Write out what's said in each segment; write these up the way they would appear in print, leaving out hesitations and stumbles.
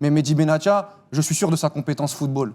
Mais Mehdi Benatia, je suis sûr de sa compétence football.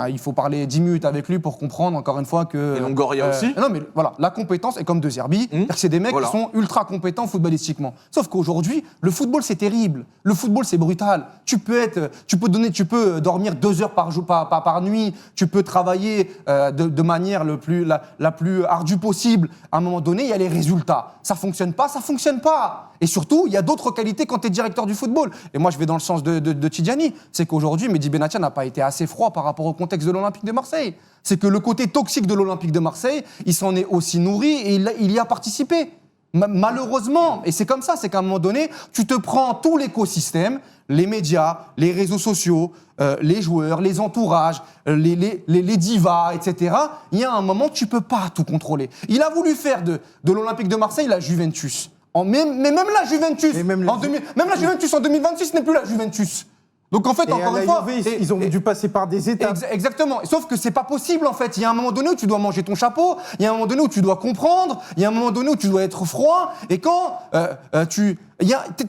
Il faut parler 10 minutes avec lui pour comprendre, encore une fois, que... Et Longoria aussi. Non, mais voilà, la compétence est comme De Zerbi. C'est des mecs qui sont ultra compétents footballistiquement. Sauf qu'aujourd'hui, le football, c'est terrible. Le football, c'est brutal. Tu peux dormir 2 heures par nuit. Tu peux travailler de manière la plus ardue possible. À un moment donné, il y a les résultats. Ça fonctionne pas. Et surtout, il y a d'autres qualités quand tu es directeur du football. Et moi, je vais dans le sens de Tidjani. C'est qu'aujourd'hui, Mehdi Benatia n'a pas été assez froid par rapport au contexte de l'Olympique de Marseille. C'est que le côté toxique de l'Olympique de Marseille, il s'en est aussi nourri et il y a participé. Malheureusement, et c'est comme ça, c'est qu'à un moment donné, tu te prends tout l'écosystème, les médias, les réseaux sociaux, les joueurs, les entourages, les divas, etc. Il y a un moment, tu peux pas tout contrôler. Il a voulu faire de l'Olympique de Marseille la Juventus. Mais même la Juventus, même la Juventus en 2026 n'est plus la Juventus. Donc en fait, et encore une fois, ils ont dû passer par des étapes. Exactement. Sauf que c'est pas possible en fait. Il y a un moment donné où tu dois manger ton chapeau. Il y a un moment donné où tu dois comprendre. Il y a un moment donné où tu dois être froid. Et quand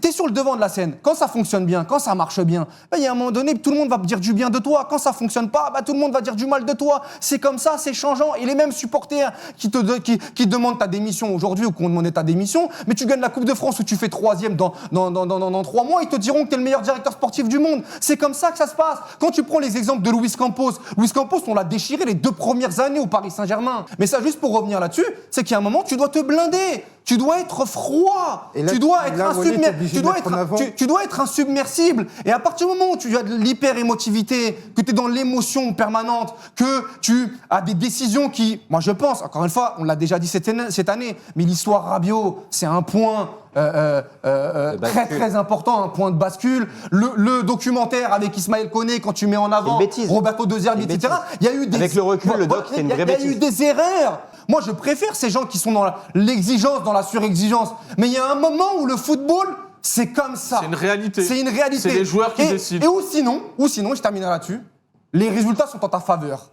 t'es sur le devant de la scène, quand ça fonctionne bien, quand ça marche bien, il y a un moment donné tout le monde va dire du bien de toi. Quand ça fonctionne pas, tout le monde va dire du mal de toi. C'est comme ça, c'est changeant. Et les mêmes supporters qui demandent ta démission aujourd'hui ou qui ont demandé ta démission, mais tu gagnes la Coupe de France où tu fais 3e dans 3 mois, ils te diront que t'es le meilleur directeur sportif du monde. C'est comme ça que ça se passe. Quand tu prends les exemples de Luis Campos, on l'a déchiré les 2 premières années au Paris Saint-Germain. Mais ça, juste pour revenir là-dessus, c'est qu'il y a un moment, tu dois te blinder. Tu dois être froid. Tu dois être insubmersible. Et à partir du moment où tu as de l'hyper-émotivité, que tu es dans l'émotion permanente, que tu as des décisions qui... Moi, je pense, encore une fois, on l'a déjà dit cette année, mais l'histoire Rabiot, c'est un point... très très important, un point de bascule. Le documentaire avec Ismaël Koné, quand tu mets en avant Roberto De Zerbi, etc. Il y a eu des... Avec le recul, le doc, c'est une vraie bêtise. Il y a eu des erreurs. Moi, je préfère ces gens qui sont dans l'exigence, dans la surexigence. Mais il y a un moment où le football, c'est comme ça. C'est une réalité. C'est les joueurs qui décident. Ou sinon, je terminerai là-dessus, les résultats sont en ta faveur.